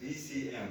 BCM,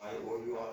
IOUR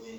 3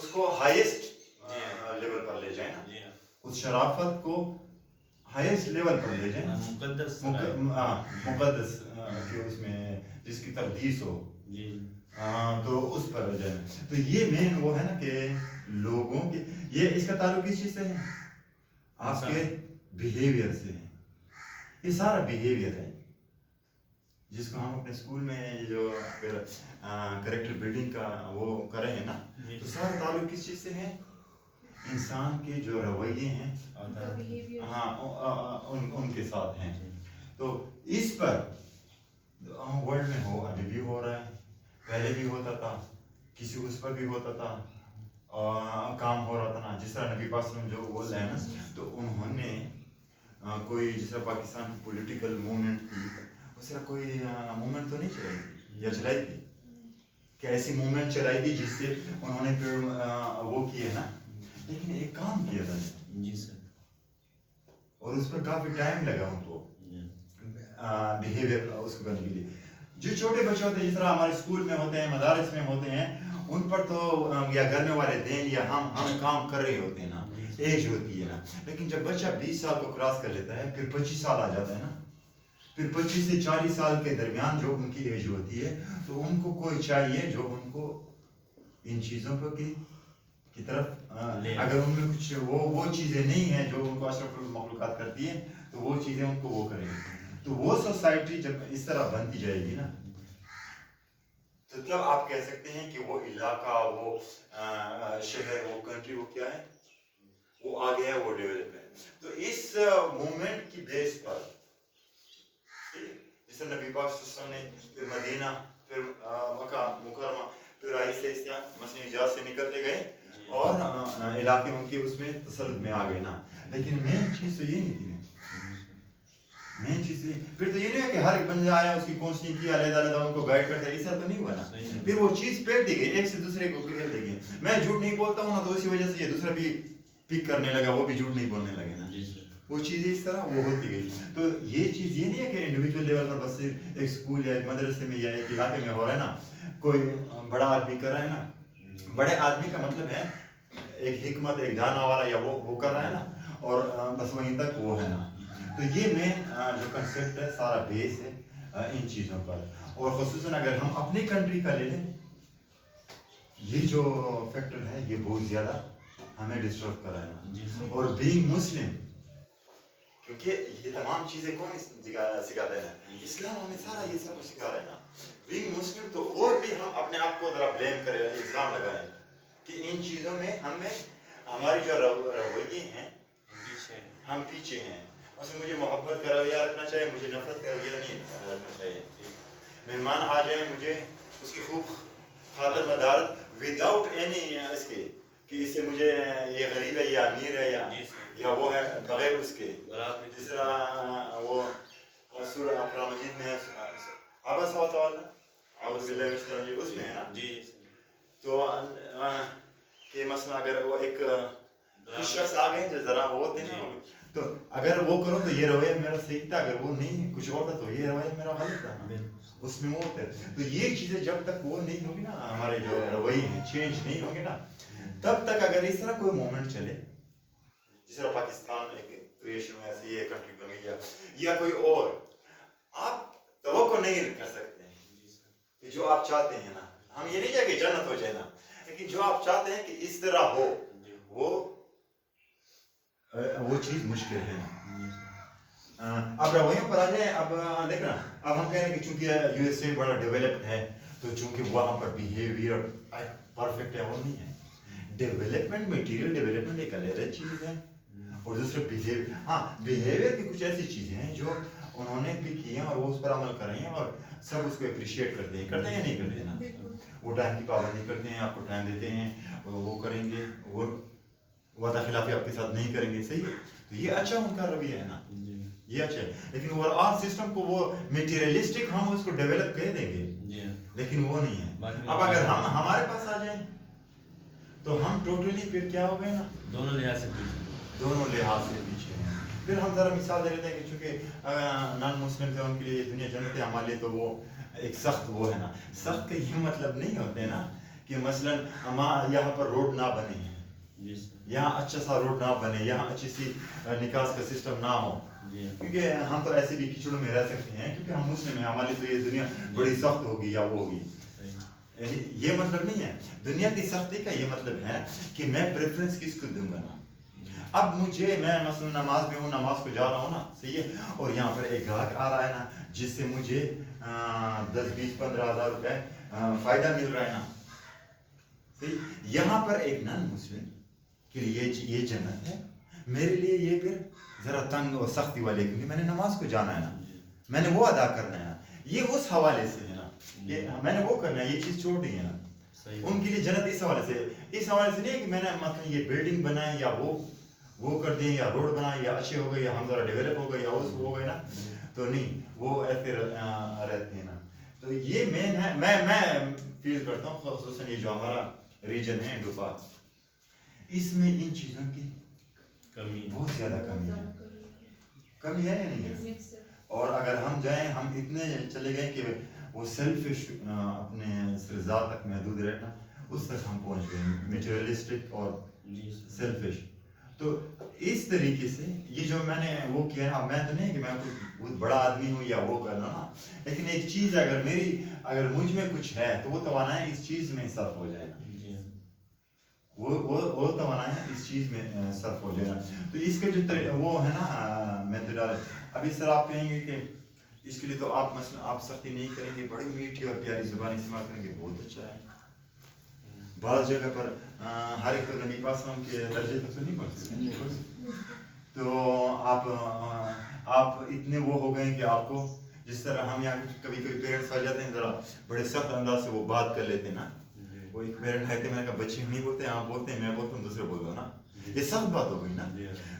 اس کو highest level پر لے جائیں نا, جی ہاں, اس شرافت کو ہائیسٹ لیول پر لے جائیں, مقدس مقدس کہ اس میں جس کی تقدیس ہو, جی تو اس پر جو ہے. تو یہ مین وہ ہے نا کہ لوگوں کے یہ اس کا تعلق کس چیز سے ہے, آپ کے بیہیویئر سے ہے. یہ سارا بیہیویئر ہے جس کو ہم اپنے اسکول میں جو کریکٹر بلڈنگ کا وہ کرے ہیں نا, تو سارا تعلق کس چیز سے ہے, انسان کے جو رویے ہیں ہاں ان کے ساتھ ہیں. تو اس پر ورلڈ میں ہو, ابھی بھی ہو رہا ہے, پہلے بھی ہوتا تھا, کسی اس پر بھی ہوتا تھا, کام ہو رہا تھا نا. جس طرح نبی پاک صلی اللہ علیہ وسلم جو بول رہے ہیں نا, تو انہوں نے کوئی جس طرح پاکستان کی پولیٹیکل موومنٹ تھی, اس طرح کوئی موومنٹ تو نہیں چلائی تھی یا چلائی تھی کہ ایسی موومنٹ چلائی تھی جس سے انہوں نے پھر وہ کیے نا, لیکن ایک کام کیا تھا جی سر, اور اس پر کافی ٹائم لگا ان کو بیہیویئر اس کو کرنے کے لیے. جو چھوٹے بچے ہوتے ہیں جس طرح ہمارے اسکول میں ہوتے ہیں, مدارس میں ہوتے ہیں, ان پر تو یا گھر میں والدین یا ہم کام کر رہے ہوتے ہیں نا, ایج ہوتی ہے نا. لیکن جب بچہ 20 سال کو کراس کر لیتا ہے, پھر 25 سال آ جاتا ہے نا, پھر 25 سے 40 سال کے درمیان جو ان کی ایج ہوتی ہے, تو ان کو کوئی چاہیے جو ان کو ان چیزوں پر کی طرف اگر ان میں کچھ وہ چیزیں نہیں ہیں جو ان کو اشرف المخلوقات کرتی ہیں, تو وہ چیزیں ان کو وہ کریں گے. تو وہ سوسائٹی جب اس طرح بنتی جائے گی نا, تو تب آپ کہہ سکتے ہیں کہ وہ علاقہ, وہ شہر, وہ کنٹری, وہ کیا ہے, وہ آگے ہے, وہ ڈیولپ ہے. تو اس موومنٹ کی بیس پر جس طرح نبی پاک صلی اللہ علیہ وسلم نے پھر مدینہ, پھر مکہ مکرمہ, پھر آہستہ آہستہ مسیح حجاز سے نکلتے گئے اور علاقے ان کے اس میں تسلط میں آ گئے نا. لیکن مین چیز تو یہ نہیں تھی, مین چیز پھر تو یہ نہیں ہے کہ ہر ایک بندہ آیا, اس کی کونسلنگ کی, علیحدہ علیحدہ ان کو گائیڈ کرتا ہے, ایسا تو نہیں ہوا نا. پھر وہ چیز پھیر دی گئی, ایک سے دوسرے کو پھیر دی گئی. میں جھوٹ نہیں بولتا ہوں نا, تو اسی وجہ سے یہ دوسرا بھی پک کرنے لگا, وہ بھی جھوٹ نہیں بولنے لگے نا. وہ چیزیں اس طرح وہ ہوتی گئی. تو یہ چیز یہ نہیں ہے کہ انڈیویجول لیول پر بس ایک اسکول یا ایک مدرسے میں یا ایک علاقے میں ہو رہا ہے نا, کوئی بڑا آدمی کر رہا ہے نا. بڑے آدمی کا مطلب ہے ایک حکمت, ایک دانا والا, یا وہ کر رہا ہے نا, اور بس وہیں تک وہ ہے نا. تو یہ مین جو کنسیپٹ ہے, سارا بیس ہے ان چیزوں پر. اور خصوصاً اگر ہم اپنی کنٹری کا لے لیں, یہ جو فیکٹر ہے یہ بہت زیادہ ہمیں ڈسٹرب کر رہا ہے. اور بینگ مسلم, کیونکہ یہ تمام چیزیں کون سکھاتے ہیں, اسلام ہمیں سارا یہ سب کچھ سکھا رہا ہے نا. بینگ مسلم, تو اور بھی ہم اپنے آپ کو ذرا بلیم کریں, الزام لگائیں کہ ان چیزوں میں ہماری جو رویے ہیں ہم پیچھے ہیں. اس میں مجھے محبت کا رویہ رکھنا چاہیے, مجھے نفرت کا رویہ نہیں رکھنا چاہیے. مہمان آ جائیں, مجھے اس کی خوب خاطر مدارت وداؤٹ اینی اس کے کہ اس سے مجھے یہ غریب ہے یا امیر ہے یا وہ ہے, بغیر اس کے. جس طرح وہ سورہ قرآن مجید میں عبس و تعالی اعوذ باللہ من الشیطان الرجیم, اس میں ہے نا. تو کہ مثلا اگر وہ ایک کچھ شخص آ گئے جو ذرا وہ ہوتے ہیں, تو اگر وہ کرو تو یہ رویہ میرا صحیح تھا, اگر وہ نہیں کچھ اور تھا تو یہ رویہ میرا غلط تھا, اس میں وہ ہوتا ہے. تو یہ چیزیں جب تک وہ نہیں ہوگی نا, ہمارے جو رویے ہیں چینج نہیں ہوں گے نا, تب تک اگر اس طرح کوئی مومنٹ چلے, جس طرح پاکستان ایک کریشن میں ایسی یہ کنٹری بن گئی یا کوئی اور, آپ توقع نہیں کر سکتے کہ جو آپ چاہتے ہیں نا, ہم یہ نہیں چاہتے کہ جنت ہو جائے نا, لیکن جو آپ چاہتے ہیں کہ اس طرح ہو, وہ چیز مشکل ہے. اب رویوں پر آ جائیں. اب دیکھنا, اب ہم کہہ رہے ہیں کہ چونکہ یو ایس اے بڑا ڈیولپڈ ہے, تو چونکہ وہاں پر بیہیویئر پرفیکٹ ہے, وہ نہیں ہے. ڈیولپمنٹ, میٹیریل ڈیولپمنٹ ایک الگ چیز ہے, اور دوسرے بیہیویئر, ہاں بیہیویئر کی کچھ ایسی چیزیں ہیں جو انہوں نے بھی کی ہیں اور وہ اس پر عمل کر رہے ہیں, اور سب اس کو اپریشیٹ کرتے ہیں یا نہیں کرتے ہیں نا. وہ ٹائم کی پابندی کرتے ہیں, آپ کو ٹائم دیتے ہیں, وہ کریں گے, وہ وعدہ خلافی آپ کے ساتھ نہیں کریں گے, صحیح ہے. تو یہ اچھا ان کا رویہ ہے نا, یہ اچھا ہے. لیکن اوور آل سسٹم کو وہ میٹیریلسٹک ہم اس کو ڈیولپ کر دیں گے, لیکن وہ نہیں ہے. اب اگر ہم ہمارے پاس آ جائیں تو ہم ٹوٹلی پھر کیا ہو گئے نا, دونوں لحاظ سے پیچھے ہیں. پھر ہم ذرا مثال دے لیتے ہیں کہ چونکہ نان مسلم تھے, ان کے لیے دنیا جنت ہے, ہمارے لیے تو وہ ایک سخت وہ ہے نا. سخت کا یہ مطلب نہیں ہوتا ہے نا کہ مثلا یہاں پر روڈ نہ بنے ہیں, جی سر. یہاں اچھا سا روڈ نہ بنے, یہاں اچھی سی نکاس کا سسٹم نہ ہو, کیونکہ ہم تو ایسے بھی کچڑوں میں رہ سکتے ہیں کیونکہ ہم مسلم ہیں, ہماری تو یہ دنیا بڑی سخت ہوگی یا وہ ہوگی. یہ مطلب نہیں ہے دنیا کی سختی کا, یہ مطلب ہے کہ میں پریفرنس کس کو دوں گا نا. اب مجھے میں مثلا نماز میں ہوں, نماز کو جا رہا ہوں نا, صحیح ہے, اور یہاں پر ایک گاہک آ رہا ہے نا جس سے مجھے 10-20-15 ہزار روپے فائدہ مل رہا ہے نا, صحیح. یہاں پر ایک نان مسلم کے لیے یہ جنت ہے, میرے لیے یہ پھر ذرا تنگ اور سختی والے, کیونکہ میں نے نماز کو جانا ہے نا, میں نے وہ ادا کرنا ہے نا, یہ اس حوالے سے ہے نا, یہ میں نے وہ کرنا ہے, یہ چیز چھوڑ دی ہے نا. ان کے لیے جنت اس حوالے سے, اس حوالے سے نہیں کہ میں نے مطلب یہ بلڈنگ بنائے یا وہ کر دیں یا روڈ بنائے یا اچھے ہو گئے یا ہم ذرا ڈیولپ ہو گئے یا اس ہو گئے نا, تو نہیں, وہ ایسے رہتے ہیں نا. تو یہ مین ہے, میں فیل کرتا ہوں خصوصاً یہ جو ہمارا ریجن ہے ڈوبا, اس میں ان چیزوں کی کمی, بہت زیادہ کمی ہے یا نہیں ہے. اور اگر ہم جائیں, ہم اتنے چلے گئے کہ وہ سیلفش اپنے ذات تک محدود رہنا, اس تک ہم پہنچ گئے, میٹیریلسٹک اور سیلفش. تو اس طریقے سے یہ جو میں نے وہ کیا نا, میں تو نہیں کہ میں کوئی بہت بڑا آدمی ہوں یا وہ کرنا نا, لیکن ایک چیز اگر مجھ میں کچھ ہے تو وہ توانائی اس چیز میں صرف ہو جائے گا, وہ توانائی اس چیز میں صرف ہو جائے گا. تو اس کا جو وہ ہے نا میتھڈ, اب اس طرح آپ کہیں گے کہ اس کے لیے تو آپ مثلا آپ سختی نہیں کریں گے, بڑی میٹھی اور پیاری زبان استعمال کریں گے, بہت اچھا ہے. بعض جگہ پر ہر ایک نبی پاک صلی اللہ علیہ وسلم کے درجے تک تو نہیں پہنچ سکتے, تو آپ اتنے وہ ہو گئے کہ آپ کو جس طرح ہم یہاں کبھی پیرنٹس آ جاتے ہیں ذرا بڑے سخت انداز سے وہ بات کر لیتے ہیں نا, وہ ایک پیرنٹ آئے تھے, میں نے کہا بچے نہیں بولتے, آپ بولتے ہیں, میں بولتا ہوں, دوسرے بول دو نا, یہ سخت بات ہو گئی نا.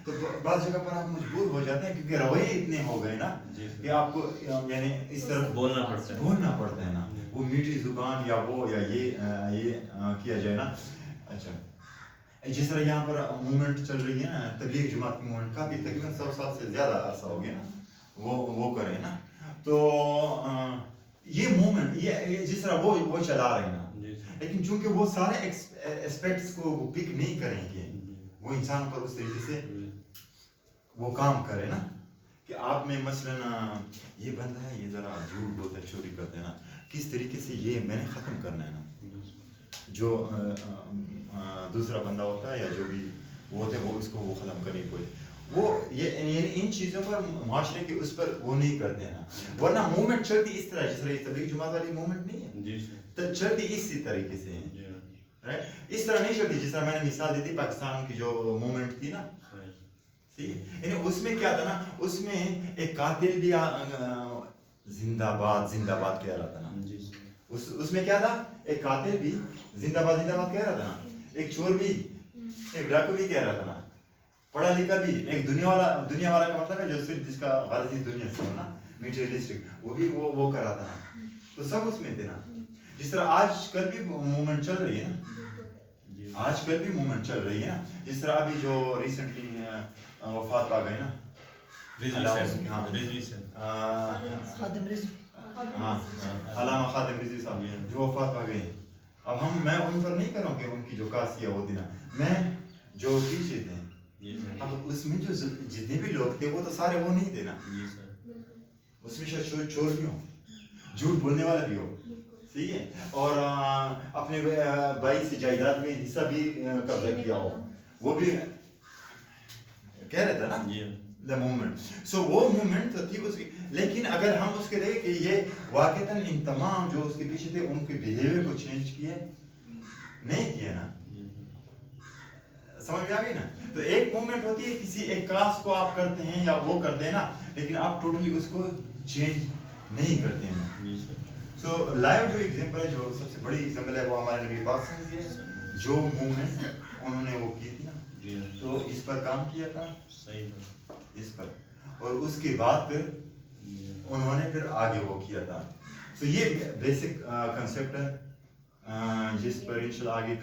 تو بعض جگہ پر آپ مجبور ہو جاتے ہیں کیونکہ رویے اتنے ہو گئے نا کہ آپ کو یعنی اس طرح بولنا پڑتا ہے نا, وہ میٹھی زبان یا وہ یا یہ کیا جائے نا. اچھا, جس طرح یہاں پر موومنٹ چل رہی ہے نا, تبلیغ جماعت کی موومنٹ, کافی تقریباً 100 سال سے زیادہ عرصہ ہو گیا نا, وہ کریں نا. تو یہ موومنٹ یہ جس طرح وہ چلا رہے ہیں نا, لیکن چونکہ وہ سارے اسپیکٹس کو وہ پک نہیں کریں گے, وہ انسان پر اس طریقے سے وہ کام کرے نا کہ آپ میں مثلاً یہ بندہ ہے, یہ ذرا جھوٹ بولتا ہے, چوری کرتے ہیں نا, کس طریقے سے یہ میں نے ختم کرنا ہے نا. جو دوسرا بندہ ہوتا ہے یا جو بھی وہ ہوتے ہیں وہ اس کو وہ ختم کرنے کو, وہ یہ ان چیزوں پر معاشرے کے اس پر وہ نہیں کرتے ہیں نا. ورنہ موومنٹ چلتی اس طرح, جس طرح تبلیغ جماعت والی موومنٹ نہیں ہے, چلتی اسی طریقے سے ہے, اس طرح نہیں چلتی جس طرح میں نے مثال دی تھی پاکستان کی جو موومنٹ تھی نا. یعنی اس میں کیا تھا نا, اس میں ایک قاتل بھی زندہ باد کہہ رہا تھا نا, اس میں کیا تھا, ایک قاتل بھی زندہ باد کہہ رہا تھا نا, ایک چور بھی, ایک ڈاکو بھی کہہ رہا تھا نا, پڑھا لکھا بھی, ایک دنیا والا کا مطلب ہے جو صرف جس کا غرض ہی دنیا سے ہو نا, میٹیریلسٹک, وہ بھی وہ کر رہا تھا نا. تو سب اس میں تھے نا. جس طرح آج کل بھی موومنٹ چل رہی ہے نا, جس طرح ابھی جو ریسنٹلی وفات پا گئے نا, علامہ خادم رضوی صاحب جو وفات پا گئے. اب میں ان پر نہیں کروں کہ ان کی جو کاسیہ ہوتی نا, میں جو پیچھے تھے, اب اس میں جو جتنے بھی لوگ تھے وہ تو سارے وہ نہیں تھے نا, اس میں شاید چور بھی ہو, جھوٹ بولنے والا بھی ہو, ٹھیک ہے, اور اپنے بھائی سے جائیداد میں حصہ بھی قبضہ کیا ہو, وہ بھی کہہ رہا تھا نا the movement. So وہ موومنٹ تھی اس کی, لیکن اگر ہم اس کے دیکھیں کہ یہ واقعتاً ان تمام جو اس کے پیچھے تھے ان کے بیہیویئر کو چینج کیے نہیں کیا نا, سمجھ میں آ گئی نا. تو ایک موومنٹ ہوتی ہے کسی ایک کلاس کو آپ کرتے ہیں یا وہ کرتے ہیں نا, لیکن آپ ٹوٹلی اس کو چینج نہیں کرتے ہیں. سو لائیو جو ایگزامپل ہے, جو سب سے بڑی ایگزامپل ہے, وہ ہمارے نبی پاک صلی اللہ علیہ وسلم ہے, جو موومنٹ انہوں نے وہ کی تھی نا, تو اس پر کام کیا تھا, اس پر, اور اس کے بعد پھر انہوں نے پھر آگے وہ کیا تھا. تو یہ بیسک کنسیپٹ ہے جس پر انشاءاللہ آگے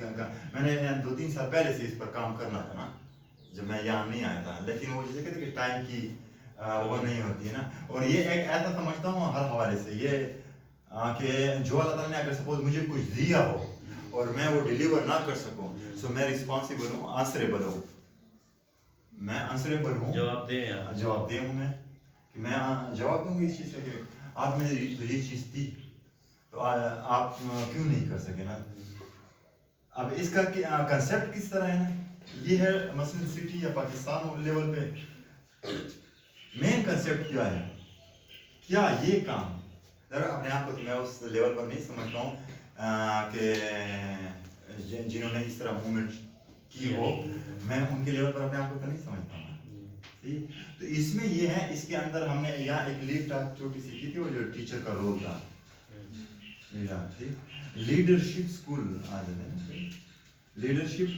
میں نے 2-3 سال پہلے سے اس پر کام کرنا تھا نا, جب میں یہاں نہیں آیا تھا, لیکن وہ جیسے کہتے ہیں کہ ٹائم کی وہ نہیں ہوتی ہے نا. اور یہ ایک ایسا سمجھتا ہوں ہر حوالے سے یہ کہ جو اللہ تعالیٰ نے اگر سپوز مجھے کچھ دیا ہو اور میں وہ ڈیلیور نہ کر سکوں سو میں رسپانسیبل ہوں آنسریبل ہوں میں آنسریبل ہوں جواب دیں آپ جواب دے ہوں میں کہ میں جواب دوں گی اس چیز کا کہ آپ نے یہ چیز دی تو آپ کیوں نہیں کر سکے نا اب اس کا کنسیپٹ کس طرح ہے نا یہ ہے مثلا سٹی یا پاکستان لیول پہ مین کنسیپٹ کیا ہے کیا یہ کام ذرا اپنے آپ کو میں اس لیول پر نہیں سمجھتا ہوں کہ جنہوں نے اس طرح موومنٹ کی ہو میں ان کے لیول پر اپنے آپ کو نہیں سمجھتا ہوں تو اس میں یہ ہے اس کے اندر ہم نے یہاں ایک لیڈ ٹاک چھوٹی سی کی تھی وہ جو ٹیچر کا رول تھا لیڈرشپ اسکول آ جاتے ہیں لیڈرشپ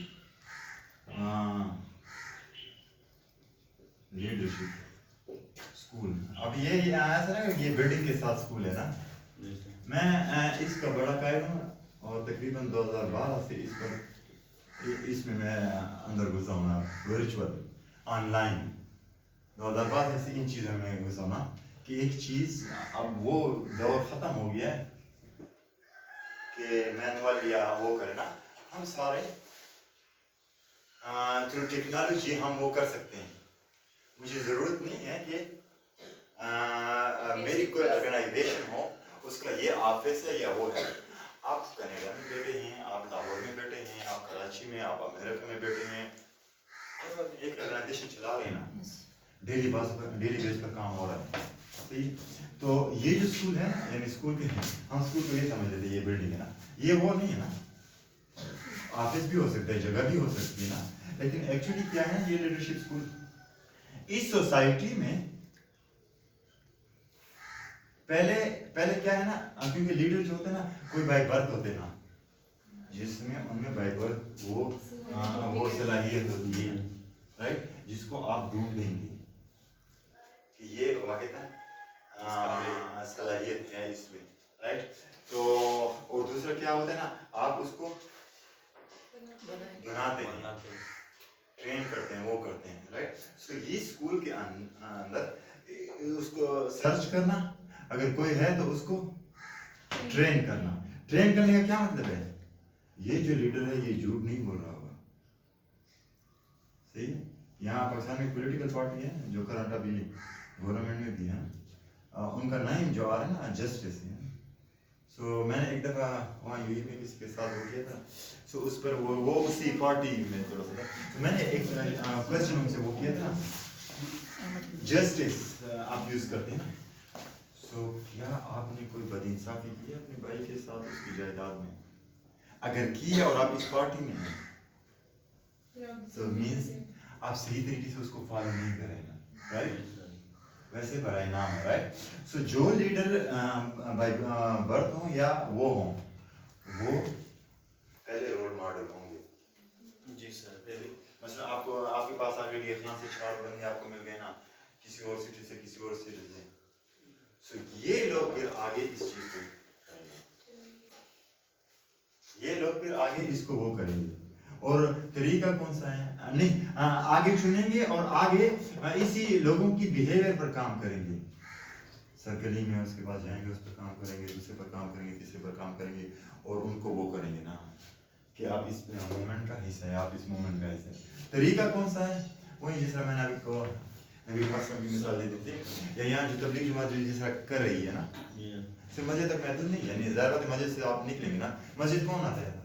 اسکول اب یہ ایسا نا کہ یہ بلڈنگ کے ساتھ اسکول ہے نا میں اس کا بڑا قائد ہوں اور تقریباً 2012 سے اس میں اندر گھسا ہوں ورچوئل آن لائن 2012 سے ان چیزوں میں گھسا ہوں کہ ایک چیز اب وہ دور ختم ہو گیا ہے کہ مینول یا وہ کرے نا ہم سارے تھرو ٹیکنالوجی ہم وہ کر سکتے ہیں مجھے ضرورت نہیں ہے کہ میری کوئی آرگنائزیشن ہو اس کا یہ آفس ہے یا وہ ہے آپ کینیڈا میں بیٹھے ہیں آپ لاہور میں بیٹھے ہیں آپ کراچی میں آپ امریکہ میں بیٹھے ہیں ایک آرگنائزیشن چلا رہے ہیں نا ڈیلی بیس پر کام ہو رہا ہے صحیح تو یہ جو اسکول ہے نا یعنی اسکول کے ہم اسکول کو یہ سمجھ لیتے یہ بلڈنگ ہے نا یہ وہ نہیں ہے نا آفس بھی ہو سکتا ہے جگہ بھی ہو سکتی ہے نا لیکن ایکچولی کیا ہے یہ لیڈرشپ اسکول اس سوسائٹی میں پہلے کیا ہے نا کیونکہ لیڈر جو ہوتے ہیں نا کوئی بائی برتھ ہوتے ہیں نا جس میں ان میں بائی برتھ وہ صلاحیت ہوتی ہے رائٹ جس کو آپ ڈھونڈ دیں گے کہ یہ واحد صلاحیت ہے اس میں رائٹ تو اور دوسرا کیا ہوتا ہے نا آپ اس کو بناتے ہیں ٹرین کرتے ہیں وہ کرتے ہیں رائٹ سو یہ اسکول کے اندر اس کو سرچ کرنا اگر کوئی ہے تو اس کو ٹرین کرنا ٹرین کرنے کا کیا مطلب ہے یہ جو لیڈر ہے یہ جھوٹ نہیں بول رہا ہوگا صحیح یہاں پاکستان میں پولیٹیکل پارٹی ہے جو کرنٹ ابھی گورنمنٹ میں بھی ہے ان کا نام جو آ رہا ہے نا جسٹس ہے سو میں نے ایک دفعہ وہاں یو اے میں کسی کے ساتھ ہو گیا تھا سو اس پر وہ اسی پارٹی میں تھوڑا سا تو میں نے ایک کوشچن ان سے وہ کیا تھا جسٹس آپ یوز کرتے ہیں نا سو کیا آپ نے کوئی بد انصافی کی اپنے بھائی کے ساتھ اس کی جائیداد میں اگر کی ہے اور آپ اس پارٹی میں ہیں سو مینس آپ صحیح طریقے سے اس کو فالو نہیں کر رہے نا رائٹ ویسے برائے نام ہے رائٹ سو جو لیڈر بائی برتھ ہوں یا وہ ہوں وہ پہلے رول ماڈل ہوں گے جی سر پہلے مثلا آپ کے پاس آگے لیخنا سے 4 بندے آپ کو مل گئے نا کسی اور سٹی سے کسی اور سٹی سے سو یہ لوگ پھر آگے اس چیز کو یہ لوگ پھر آگے اس کو وہ کریں گے اور طریقہ کون سا ہے نہیں آگے چنیں گے اور آگے اسی لوگوں کی بیہیویئر پر کام کریں گے سرکلنگ میں اس کے بعد جائیں گے اس پر کام کریں گے دوسرے پر کام کریں گے تیسرے پر کام کریں گے اور ان کو وہ کریں گے نا کہ آپ اس موومنٹ کا حصہ ہے آپ اس موومنٹ کا حصہ ہے طریقہ کون سا ہے وہی جس طرح میں نے ابھی کو نبی پاک کی مثال دے دی تھی یا یہاں جو تبلیغ جماعت جس طرح کر رہی ہے نا صرف مسجد تک محدود نہیں یعنی ظاہر بات مسجد سے آپ نکلیں گے نا مسجد کون آتا ہے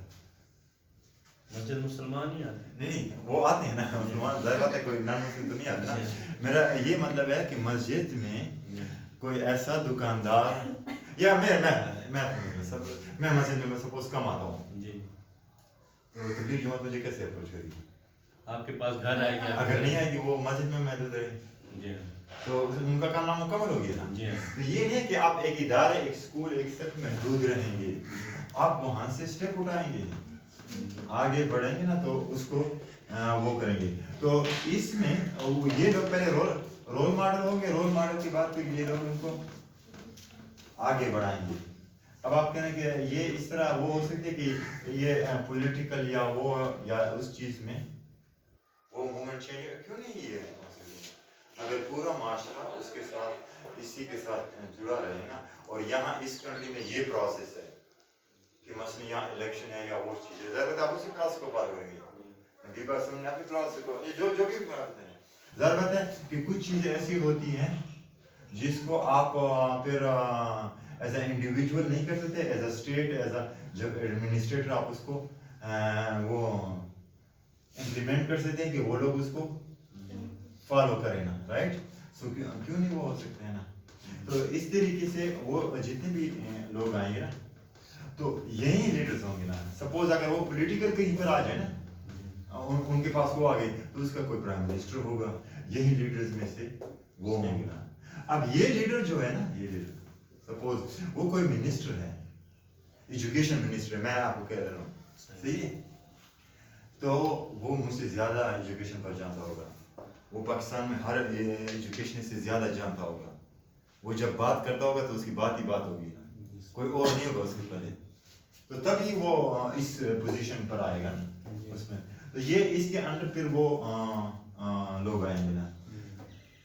مسجد مسلمان ہی آتے نہیں وہ آتے ہیں نا مسلمان ظاہر بات ہے کوئی نان مسلم تو نہیں آتے نا میرا یہ مطلب ہے کہ مسجد میں کوئی ایسا دکاندار یا میں مسجد میں سپوز کم آتا ہوں جی تو تبلیغ جماعت مجھے کیسے اپروچ کرے گی آپ کے پاس گھر آئے گا اگر نہیں آئے گی وہ مسجد میں محدود رہے جی تو ان کا کام نامکمل ہو گیا نا جی تو یہ نہیں ہے کہ آپ ایک ادارے ایک اسکول ایک صرف محدود رہیں گے آپ وہاں سے اسٹیپ اٹھائیں گے آگے بڑھیں گے نا تو اس کو وہ کریں گے تو اس میں یہ لوگ پہلے رول ماڈل ہوں گے رول ماڈل کی بات پھر یہ لوگ ان کو آگے بڑھائیں گے اب آپ کہیں کہ یہ اس طرح وہ ہو سکتے کہ یہ پولیٹیکل یا وہ یا اس چیز میں وہ موومنٹ چینج کیوں نہیں یہ اگر پورا معاشرہ اس کے ساتھ اسی کے ساتھ جڑا رہے نا اور یہاں اس کنٹری میں یہ پروسیس ہے کہ مثلا یہاں الیکشن ہے یا وہ چیز ہے ضرورت آپ اسی کلاس کو بات کریں گے نبی پاک صلی اللہ علیہ کلاس کو جو بھی بات ہیں ضرورت ہے کہ کچھ چیزیں ایسی ہوتی ہیں جس کو آپ پھر ایز اے انڈیویجول نہیں کر سکتے as a state as a جب ایڈمنسٹریٹر آپ اس کو وہ امپلیمنٹ کر سکتے ہیں کہ وہ لوگ اس کو فالو کریں نا رائٹ سو کیوں نہیں وہ ہو سکتے ہیں نا تو اس طریقے سے وہ جتنے بھی لوگ آئیں گے نا تو یہی لیڈرز ہوں گے نا سپوز اگر وہ پولیٹیکل کہیں پر آ جائے نا ان کے پاس وہ آ گئے تو اس کا کوئی پرائم منسٹر ہوگا یہی لیڈرز میں سے وہ ہوں گے نا اب یہ لیڈر جو ہے نا یہ لیڈر سپوز وہ کوئی منسٹر ہے ایجوکیشن منسٹر ہے میں آپ کو کہہ رہا ہوں صحیح ہے تو وہ مجھ سے زیادہ ایجوکیشن پر جانتا ہوگا وہ پاکستان میں ہر ایجوکیشن سے زیادہ جانتا ہوگا وہ جب بات کرتا ہوگا تو اس کی بات ہی بات ہوگی کوئی اور نہیں ہوگا اس کے پہلے تو تبھی وہ اس پوزیشن پر آئے گا اس میں تو یہ اس کے اندر پھر وہ لوگ آئیں گے نا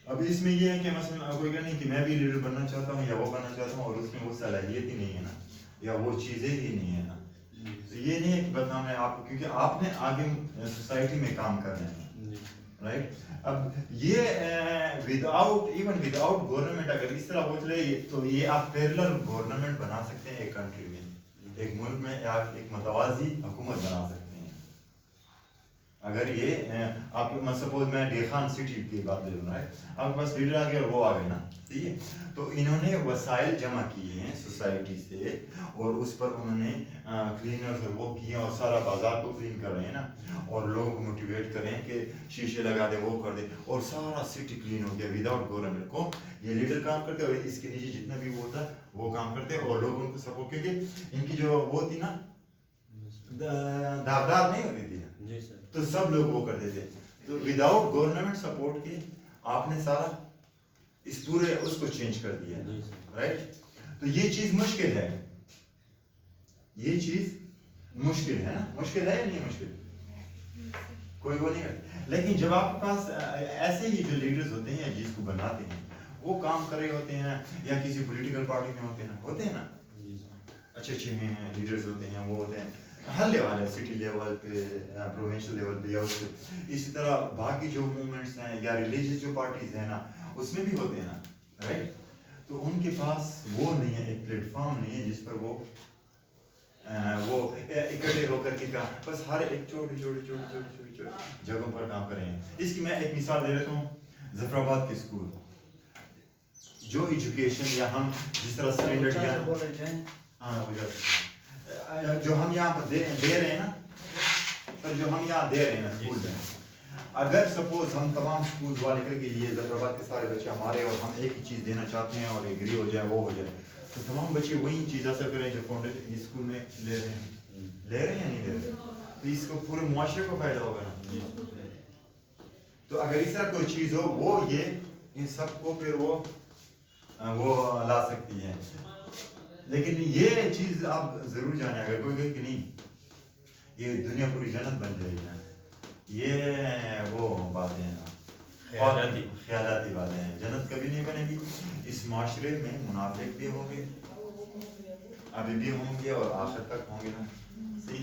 اب اس میں یہ ہے کہ مثلا کوئی کہ نہیں کہ میں بھی لیڈر بننا چاہتا ہوں یا وہ بننا چاہتا ہوں اور اس میں وہ صلاحیت ہی نہیں ہے نا یا وہ چیزیں ہی نہیں ہے نا تو یہ نہیں ہے کہ بدنام ہے آپ کیونکہ آپ نے آگے سوسائٹی میں کام کرنا ہے رائٹ اب یہ ایون ود آؤٹ گورنمنٹ اگر اس طرح ہو چلے تو یہ آپ پیرلر گورنمنٹ بنا سکتے ہیں ایک کنٹری میں ایک ملک میں آپ ایک متوازی حکومت بنا سکتے ہیں اگر یہ آپ سپوز میں ڈیخان سٹی کی بات لے رہا ہے آپ کے پاس لیڈر آ گیا اور وہ آ گئے نا ٹھیک ہے تو انہوں نے وسائل جمع کیے ہیں سوسائٹی سے اور اس پر انہوں نے کلینر وہ کیے اور سارا بازار کو کلین کر رہے ہیں نا اور لوگوں کو موٹیویٹ کریں کہ شیشے لگا دے وہ کر دے اور سارا سٹی کلین ہو گیا وداؤٹ گورنمنٹ کو یہ لیڈر کام کرتے اور اس کے نیچے جتنا بھی وہ تھا وہ کام کرتے اور لوگ ان کو سپورٹ کیونکہ ان کی جو وہ تھی نا داغدار نہیں ہوتی تھی تو سب لوگ وہ کرتے تھے تو وداؤٹ گورنمنٹ سپورٹ کے آپ نے سارا اس پورے اس کو چینج کر دیا رائٹ تو یہ چیز مشکل ہے یہ چیز مشکل ہے نا مشکل ہے یا نہیں مشکل کوئی وہ نہیں کرتا لیکن جب آپ کے پاس ایسے ہی جو لیڈرز ہوتے ہیں یا جس کو بناتے ہیں وہ کام کر رہے ہوتے ہیں یا کسی پولیٹیکل پارٹی میں ہوتے ہیں نا اچھے اچھے ہیں لیڈرز ہوتے ہیں وہ ہوتے ہیں ہر لیول ہے سٹی لیول پہ پروونشل لیول پہ یا اسی طرح باقی جو موومنٹس ہیں یا ریلیجیس جو پارٹیز ہیں نا اس میں بھی ہوتے ہیں نا رائٹ تو ان کے پاس وہ نہیں ہے ایک پلیٹ فارم نہیں ہے جس پر وہ اکٹھے ہو کر کے کام بس ہر ایک چھوٹی جگہوں پر کام کر رہے ہیں اس کی میں ایک مثال دے دیتا ہوں ظفر آباد کے اسکول جو ایجوکیشن یا ہم جس طرح اسٹینڈرڈ جو ہم یہاں پر دے رہے ہیں نا سر جو ہم یہاں دے رہے ہیں نا اسکول میں اگر سپوز ہم تمام اسکول والے کر کے یہ ظفر آباد کے سارے بچے ہمارے اور ہم ایک ہی چیز دینا چاہتے ہیں اور ایگری ہو جائے وہ ہو جائے تو تمام بچے وہی چیز اثر کریں جو فاؤنڈیشن اسکول میں لے رہے ہیں یا نہیں لے رہے تو اس کو پورے معاشرے کو فائدہ ہوگا نا تو اگر اس طرح کوئی چیز ہو وہ یہ ان سب کو پھر وہ لا سکتی ہے لیکن یہ چیز آپ ضرور جانیں اگر کوئی کہے کہ نہیں یہ دنیا پوری جنت بن جائے گی نا یہ وہ باتیں ہیں خیالاتی باتیں ہیں جنت کبھی نہیں بنے گی اس معاشرے میں منافق بھی ہوں گے ابھی بھی ہوں گے اور آخر تک ہوں گے نا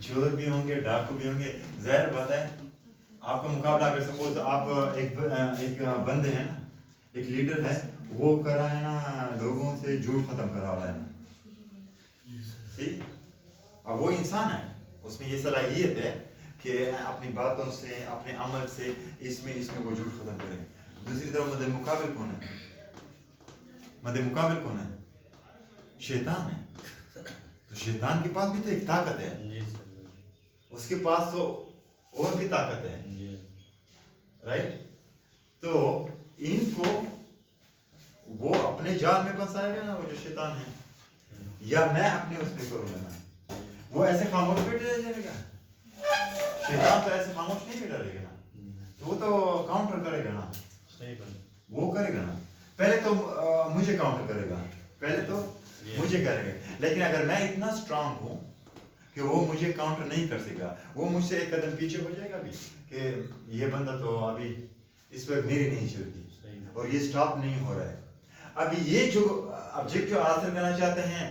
چور بھی ہوں گے ڈاکو بھی ہوں گے ظاہر بات ہے آپ کا مقابلہ اگر سپوز آپ ایک بندے ہیں نا ایک لیڈر ہے وہ کر رہا ہے نا لوگوں سے جھوٹ ختم کرا رہا ہے نا اب وہ انسان ہے اس میں یہ صلاحیت ہے کہ اپنی باتوں سے اپنے عمل سے اس میں وہ جھوٹ ختم کرے دوسری طرف مد مقابل کون ہے شیطان ہے تو شیطان کے پاس بھی تو ایک طاقت ہے اس کے پاس تو اور بھی طاقت ہے رائٹ تو ان کو وہ اپنے جال میں پھنسائے گا نا وہ جو شیطان ہے یا میں اپنے اس میں کروں گا وہ ایسے خاموش بیٹھے رہ جائے گا شیطان تو ایسے خاموش نہیں بیٹھا رہے گا نا تو وہ تو کاؤنٹر کرے گا نا وہ کرے گا نا پہلے تو مجھے کاؤنٹر کرے گا پہلے تو مجھے کرے گا لیکن اگر میں اتنا اسٹرانگ ہوں کہ وہ مجھے کاؤنٹر نہیں کر سکے گا وہ مجھ سے ایک قدم پیچھے ہو جائے گا بھی کہ یہ بندہ تو ابھی اس پر میری نہیں چلتی اور یہ سٹاپ نہیں ہو رہا ہے ابھی یہ جو آبجیکٹو حاصل کرنا چاہتے ہیں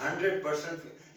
100%।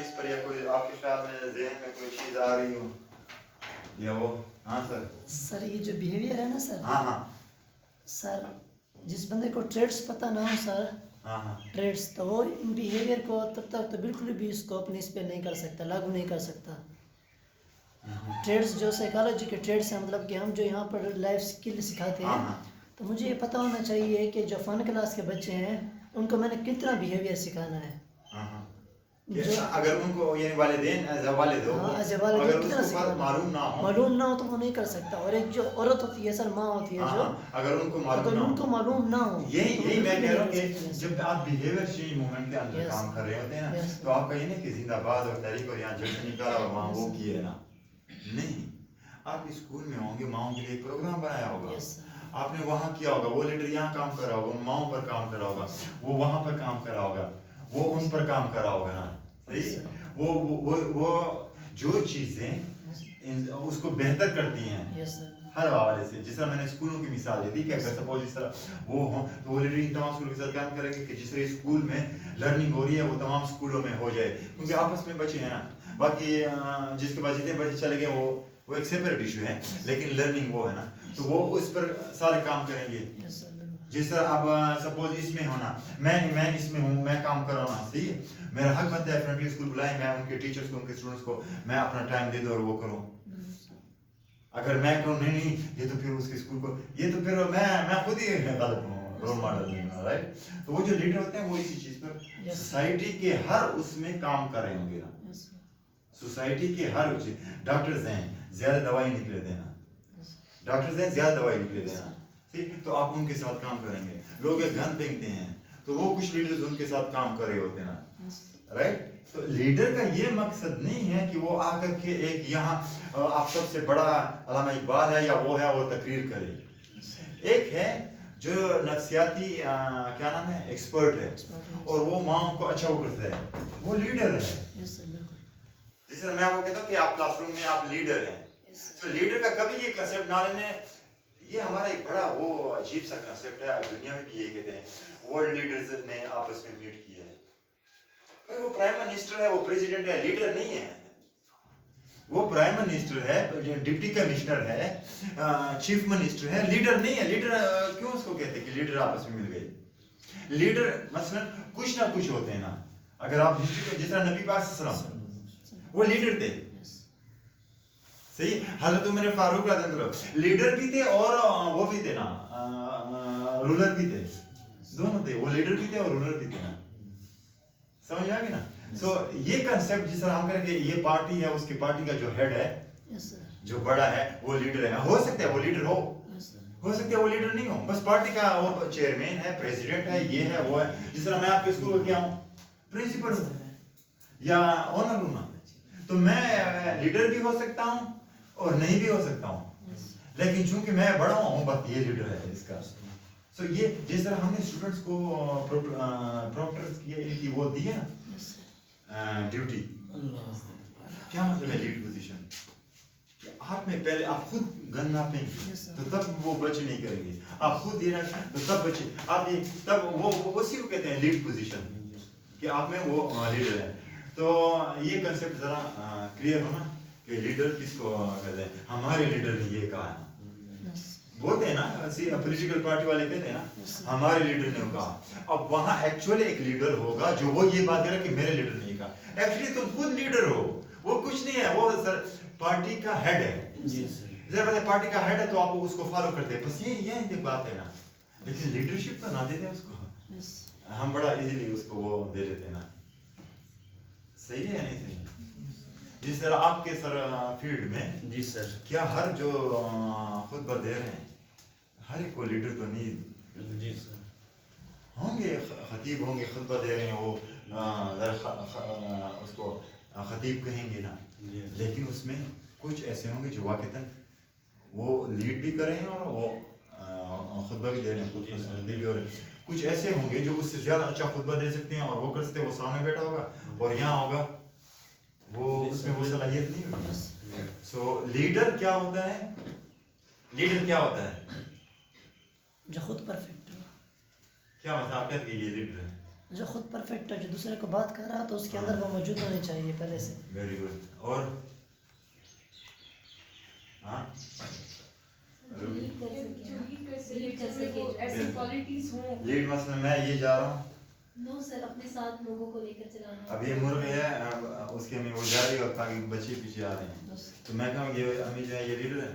اس پر یا کوئی آپ کے خیال میں ذہن میں کوئی چیز آ رہی ہو یا وہ؟ ہاں سر. سر یہ جو بیہیویئر ہے نا سر، ہاں ہاں سر جس بندے کو ٹریڈس پتہ نہ ہو سر، ہاں ہاں ٹریڈس، تو وہ ان بیہیویئر کو تب تک تو بالکل بھی اس کو اپنے اس پہ نہیں کر سکتا، لاگو نہیں کر سکتا. ٹریڈس جو سائیکالوجی کے ٹریڈس ہیں، مطلب کہ ہم جو یہاں پر لائف سکل سکھاتے ہاں ہیں، ہاں تو مجھے یہ پتہ ہونا چاہیے کہ جو فن کلاس کے بچے ہیں ان کو میں نے کتنا بیہیویئر سکھانا ہے. ہاں ہاں. اگر ان کو یعنی والدین ایز اے والد ہو، اگر اس کو فرق معلوم نہ ہو تو وہ نہیں کر سکتا. اور ایک جو عورت ہوتی ہے سر، ماں ہوتی ہے جو، اگر ان کو معلوم نہ ہو، یہی میں کہہ رہا ہوں کہ جب آپ بیہیویئر چینج موومنٹ کے اندر کام کر رہے ہوتے ہیں نا، تو آپ کا یہ نہیں کہ زندہ باد اور تحریک اور یہاں جلسہ نکالا اور وہاں وہ کیے نا، نہیں. آپ اسکول میں ہوں گے، ماؤں کے لیے ایک پروگرام بنایا ہوگا، آپ نے وہاں کیا ہوگا، وہ لیڈر یہاں کام کر رہا ہوگا، ماؤں پر کام کر رہا ہوگا، وہ وہاں پر کام کر رہا ہوگا، وہ ان پر کام کر رہا ہوگا نا. صحیح. وہ جو چیزیں اس کو بہتر کرتی ہیں ہر حوالے سے، جس طرح میں نے اسکولوں کی مثال دی تھی کہ اگر سپوز اس طرح وہ ہوں تو وہ لیڈر تمام اسکولوں کے ساتھ کام کریں گے کہ جس طرح اسکول میں لرننگ ہو رہی ہے وہ تمام اسکولوں میں ہو جائے، کیونکہ آپس میں بچے ہیں نا. باقی جس کے پاس جتنے بچے چلے گئے وہ ایک سیپریٹ ایشو ہے، لیکن لرننگ وہ ہے نا، تو وہ اس پر سارے کام کریں گے. جس طرح اب سپوز اس میں ہونا، میں اس میں ہوں، میں کام کر رہا ہوں، صحیح ہے، میرا حق بنتا ہے فرنٹلی اسکول بلائیں، میں ان کے ٹیچرس کو، ان کے اسٹوڈنٹس کو میں اپنا ٹائم دے دوں اور وہ کروں. اگر میں کہوں نہیں یہ تو پھر اس کے اسکول کو، یہ تو پھر میں خود ہی غلط ہوں، رول ماڈل نہیں ہوں، رائٹ. تو وہ جو لیڈر ہوتے ہیں وہ اسی چیز پر سوسائٹی کے ہر اس میں کام کر رہے ہوں گے نا. سوسائٹی کے ہر اس، ڈاکٹرز ہیں زیادہ دوائی نہیں لیتے نا، ڈاکٹرز ہیں زیادہ دوائی نہیں لیتے نا، ٹھیک. تو آپ ان کے ساتھ کام کریں گے. لوگ ایک گن پھینکتے ہیں تو وہ کچھ لیڈرز ان کے ساتھ کام کر رہے ہوتے ہیں نا، رائٹ. تو لیڈر کا یہ مقصد نہیں ہے کہ وہ آ کر کے ایک یہاں آپ سب سے بڑا علامہ اقبال ہے یا وہ ہے وہ تقریر کرے. ایک ہے جو نفسیاتی کیا نام ہے ایکسپرٹ ہے اور وہ ماں کو اچھا وہ کرتا ہے، وہ لیڈر ہے. جس طرح میں آپ کو کہتا ہوں کہ آپ کلاس روم میں آپ لیڈر ہیں، تو لیڈر کا کبھی یہ کنسیپٹ نہ لینے، یہ ہمارا ایک بڑا وہ عجیب سا کنسیپٹ ہے. دنیا میں بھی یہ کہتے ہیں ورلڈ لیڈرز نے آپس میں میٹ کیا ہے. وہ پرائم منسٹر ہے، وہ پریزیڈنٹ ہے، لیڈر نہیں ہے. وہ پرائم منسٹر ہے، ڈپٹی کمشنر ہے، چیف منسٹر ہے، لیڈر نہیں ہے. لیڈر کیوں اس کو کہتے ہیں کہ لیڈر آپس میں مل گئے؟ لیڈر مثلا کچھ نہ کچھ ہوتے ہیں نا. اگر آپ جس طرح نبی پاک صلی اللہ علیہ وسلم وہ لیڈر تھے، صحیح. حضرت عمر فاروق رضی اللہ عنہ لیڈر بھی تھے اور وہ بھی تھے نا، رولر بھی تھے، دونوں تھے. وہ لیڈر بھی تھے اور رولر بھی تھے نا. سمجھ آ گئی نا. سو یہ کنسیپٹ جس طرح ہم کریں کہ یہ پارٹی ہے، اس کی پارٹی کا جو ہیڈ ہے، جو بڑا ہے وہ لیڈر ہے. ہو سکتا ہے وہ لیڈر ہو سکتا ہے وہ لیڈر نہیں ہو، بس پارٹی کا وہ چیئرمین ہے، پریزیڈنٹ ہے، یہ ہے وہ ہے. جس طرح میں آپ کے اسکول کیا ہوں، پرنسپل ہوں یا اونر ہوں نا، تو میں لیڈر بھی ہو سکتا ہوں اور نہیں بھی ہو سکتا ہوں، لیکن چونکہ میں بڑا ہوں بس یہ لیڈر ہے اس کا. سو یہ جس طرح ہم نے اسٹوڈنٹس کو پروپٹرز کی وہ دی ہے نا ڈیوٹی، کیا مطلب ہے لیڈ پوزیشن؟ آپ میں پہلے آپ خود گن نہ پھینکیں تو تب وہ بچے نہیں کریں گے، آپ خود یہ رکھیں تو تب بچے، آپ یہ تب وہ اسی کو کہتے ہیں لیڈ پوزیشن، کہ آپ میں وہ لیڈر ہے. تو یہ کنسیپٹ ذرا کلیئر ہونا کہ لیڈر کس کو کہتے ہیں. ہمارے لیڈر نے یہ کہا ہے، بولتے ہیں نا پولیٹیکل پارٹی والے کہتے ہیں نا ہمارے لیڈر نے کہا. اب وہاں ایکچولی ایک لیڈر ہوگا جو وہ یہ بات کرے کہ میرے لیڈر نے کہا. ایکچولی تم خود لیڈر ہو، وہ کچھ نہیں ہے، وہ سر پارٹی کا ہیڈ ہے. ضرور پارٹی کا ہیڈ ہے تو آپ اس کو فالو کرتے ہیں، بس یہ بات ہے نا. لیکن لیڈرشپ تو نہ دیتے اس کو، ہم بڑا ایزیلی اس کو وہ دے دیتے ہیں نا. صحیح ہے نہیں صحیح؟ جس طرح آپ کے سر فیلڈ میں جی سر، کیا کیا ہر جو خطبہ دے رہے ہیں ہر ایک کو لیڈر تو نہیں؟ جی سر ہوں گے، خطیب ہوں گے خطبہ دے رہے ہیں، وہ اس کو خطیب کہیں گے نا، لیکن اس میں کچھ ایسے ہوں گے جو واقعتاً وہ لیڈ بھی کریں اور وہ خطبہ بھی دے رہے ہیں. کچھ ایسے ہوں گے جو اس سے زیادہ اچھا خطبہ دے سکتے ہیں اور وہ کر سکتے ہیں، وہ سامنے بیٹھا ہوگا اور یہاں ہوگا وہ اس میں وہ صلاحیت نہیں ہوگی. سو لیڈر کیا ہوتا ہے؟ لیڈر کیا ہوتا ہے جو خود پرفیکٹ ہو. کیا مطلب آپ کہتے ہیں یہ لیڈر ہے؟ جو خود پرفیکٹ ہے، جو دوسرے کو بات کر رہا تو اس کے اندر وہ موجود ہونے چاہیے پہلے سے. Very good. اور ہاں ایسی کوالٹیز ہوں. لیڈ مثلا میں یہ جا رہا ہوں، نو سر، اپنے ساتھ لوگوں کو لے کر چلانا. اب یہ مرغ ہے، اب اس کے امی وہ جا رہی ہے اور تاکہ بچے پیچھے آ رہے ہیں، تو میں کہوں یہ امی جو ہے یہ لیڈر ہے.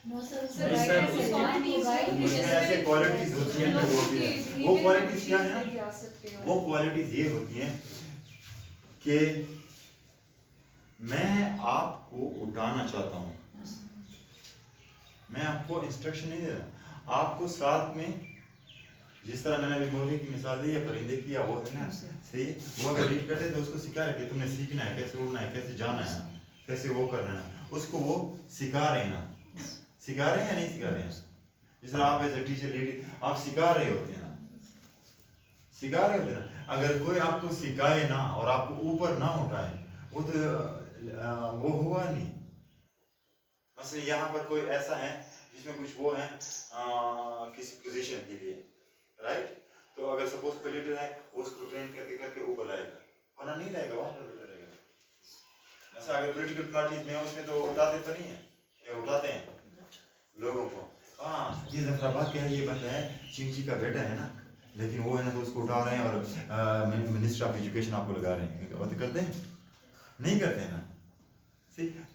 نو سر، سر، اس میں ایسے کوالٹیز ہوتی ہیں جو ہوتی ہیں. وہ کوالٹیز کیا ہیں؟ وہ کوالٹیز یہ ہوتی ہیں کہ میں آپ کو اٹھانا چاہتا ہوں، میں آپ کو انسٹرکشن نہیں دے رہا، آپ کو ساتھ میں جس طرح میں نے ابھی مرغے کی مثال دی ہے، پرندے کی، یا وہ ہے نا صحیح، وہ اگر ریڈ کرتے تو اس کو سکھا رہے کہ تم نے سیکھنا ہے، کیسے اڑنا ہے، کیسے جانا ہے، کیسے وہ کرنا ہے، اس کو وہ سکھا رہے ہیں نا. سکھا رہے ہیں یا نہیں سکھا رہے ہیں؟ جس طرح آپ ایز اے ٹیچر لیڈی آپ سکھا رہے ہوتے ہیں نا، سکھا رہے ہوتے ہیں نا. اگر کوئی آپ کو سکھائے نا اور آپ کو اوپر نہ اٹھائے، وہ تو وہ ہوا نہیں. مثلا یہاں پر کوئی ایسا ہے جس میں کچھ وہ ہے کسی پوزیشن کے لیے، رائٹ؟ تو اگر سپوز کوئی لیڈر ہے، وہ اس کو ٹرین کر کے اوپر لائے گا، ورنہ نہیں لائے گا، وہاں پر لائے گا. ایسا اگر پولیٹیکل پارٹیز میں اس میں تو اٹھاتے تو نہیں ہیں، یہ اٹھاتے ہیں لوگوں کو. ہاں یہ ظفرآباد کا ہے، یہ بندہ ہے چینچی کا بیٹا ہے نا، لیکن وہ ہے نا تو اس کو اٹھا رہے ہیں اور منسٹر آف ایجوکیشن آپ کو لگا رہے ہیں. وہ تو کرتے ہیں نہیں کرتے ہیں نا.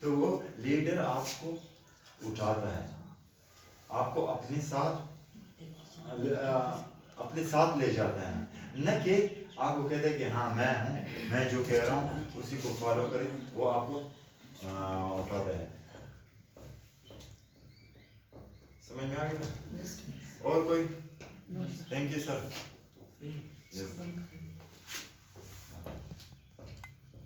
تو وہ لیڈر آپ کو اٹھاتا ہے، آپ کو اپنے ساتھ لے جاتا ہے، نہ کہ آپ کو کہتے ہیں کہ ہاں میں ہوں، میں جو کہہ رہا ہوں اسی کو فالو کریں. وہ آپ کو اٹھاتا ہے. سمجھ میں آ گیا؟ اور کوئی؟ Thank you sir.